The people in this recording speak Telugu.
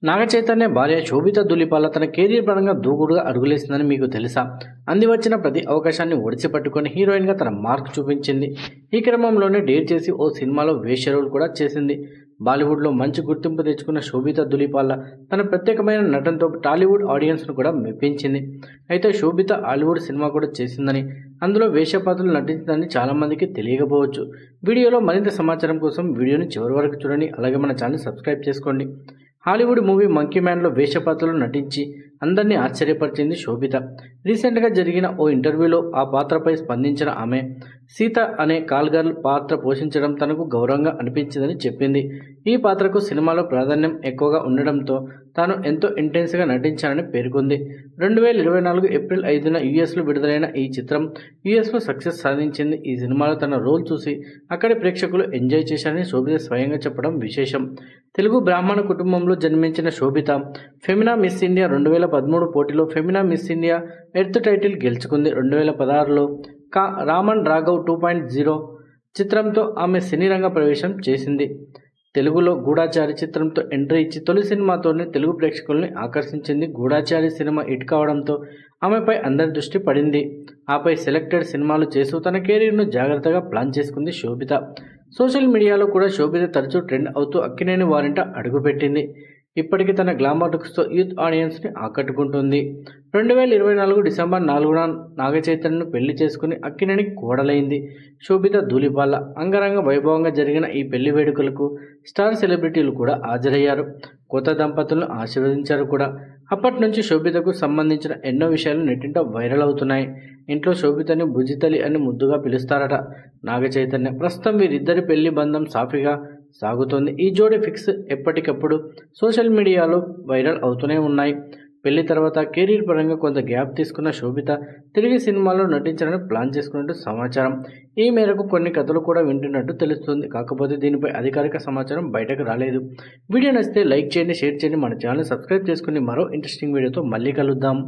నాగ చైతన్య భార్య శోభిత ధూళిపాల తన కెరీర్ పరంగా దూకుడుగా అడుగులేసిందని మీకు తెలుసా? అంది వచ్చిన ప్రతి అవకాశాన్ని ఒడిసి పట్టుకొని హీరోయిన్గా తన మార్క్ చూపించింది. ఈ క్రమంలోనే డేర్ చేసి ఓ సినిమాలో వేశ్య రోల్ కూడా చేసింది. బాలీవుడ్లో మంచి గుర్తింపు తెచ్చుకున్న శోభిత ధూళిపాల తన ప్రత్యేకమైన నటనతో టాలీవుడ్ ఆడియన్స్ను కూడా మెప్పించింది. అయితే శోభిత హాలీవుడ్ సినిమా కూడా చేసిందని, అందులో వేశ్య పాత్రలు నటించిందని చాలామందికి తెలియకపోవచ్చు. వీడియోలో మరింత సమాచారం కోసం వీడియోని చివరి వరకు చూడండి. అలాగే మన ఛానల్ సబ్స్క్రైబ్ చేసుకోండి. హాలీవుడ్ మూవీ మంకీ మ్యాన్లో వేశ్య పాత్రలో నటించి అందరినీ ఆశ్చర్యపరిచింది శోభిత. రీసెంట్గా జరిగిన ఓ ఇంటర్వ్యూలో ఆ పాత్రపై స్పందించిన ఆమె, సీత అనే కాల్ గర్ల్ పాత్ర పోషించడం తనకు గౌరవంగా అనిపించిందని చెప్పింది. ఈ పాత్రకు సినిమాలో ప్రాధాన్యం ఎక్కువగా ఉండడంతో తాను ఎంతో ఇంటెన్స్గా నటించానని పేర్కొంది. 2024 ఏప్రిల్ 5న యూఎస్లో విడుదలైన ఈ చిత్రం యూఎస్లో సక్సెస్ సాధించింది. ఈ సినిమాలో తన రోల్ చూసి అక్కడి ప్రేక్షకులు ఎంజాయ్ చేశారని శోభిత స్వయంగా చెప్పడం విశేషం. తెలుగు బ్రాహ్మణ కుటుంబంలో జన్మించిన శోభిత ఫెమినా మిస్ ఇండియా 2013 పోటీలో Femina miss India earth title గెలుచుకుంది. 2016లో రామన్ రాఘవ్ 2.0 చిత్రంతో ఆమె సినీ రంగ ప్రవేశం చేసింది. తెలుగులో గూఢాచారి చిత్రంతో ఎంట్రీ ఇచ్చి తొలి సినిమాతోనే తెలుగు ప్రేక్షకుల్ని ఆకర్షించింది. గూఢాచారి సినిమా హిట్ కావడంతో ఆమెపై అందరి దృష్టి పడింది. ఆపై సెలెక్టెడ్ సినిమాలు చేస్తూ తన కెరీర్ను జాగ్రత్తగా ప్లాన్ చేసుకుంది శోభిత. సోషల్ మీడియాలో కూడా శోభిత తరచూ ట్రెండ్ అవుతూ అక్కినేని వారింట అడుగుపెట్టింది. ఇప్పటికీ తన గ్లామర్ లుక్స్తో యూత్ ఆడియన్స్ని ఆకట్టుకుంటుంది. 2024 డిసెంబర్ 4న నాగ చైతన్యను పెళ్లి చేసుకుని అక్కినేని కోడలైంది శోభిత ధూళిపాల. అంగరంగ వైభవంగా జరిగిన ఈ పెళ్లి వేడుకలకు స్టార్ సెలబ్రిటీలు కూడా హాజరయ్యారు. కొత్త దంపతులను ఆశీర్వదించారు కూడా. అప్పటి నుంచి శోభితకు సంబంధించిన ఎన్నో విషయాలు నెట్టింట వైరల్ అవుతున్నాయి. ఇంట్లో శోభితని బుజ్జితలి అని ముద్దుగా పిలుస్తారట నాగ చైతన్య. ప్రస్తుతం వీరిద్దరి పెళ్లి బంధం సాఫీగా సాగుతోంది. ఈ జోడీ ఫిక్స్ ఎప్పటికప్పుడు సోషల్ మీడియాలో వైరల్ అవుతూనే ఉన్నాయి. పెళ్లి తర్వాత కెరీర్ పరంగా కొంత గ్యాప్ తీసుకున్న శోభిత తిరిగి సినిమాలో నటించాలని ప్లాన్ చేసుకున్నట్టు సమాచారం. ఈ మేరకు కొన్ని కథలు కూడా వింటున్నట్టు తెలుస్తుంది. కాకపోతే దీనిపై అధికారిక సమాచారం బయటకు రాలేదు. వీడియో నచ్చితే లైక్ చేయండి, షేర్ చేయండి, మన ఛానల్ సబ్స్క్రైబ్ చేసుకుని మరో ఇంట్రెస్టింగ్ వీడియోతో మళ్ళీ కలుద్దాం.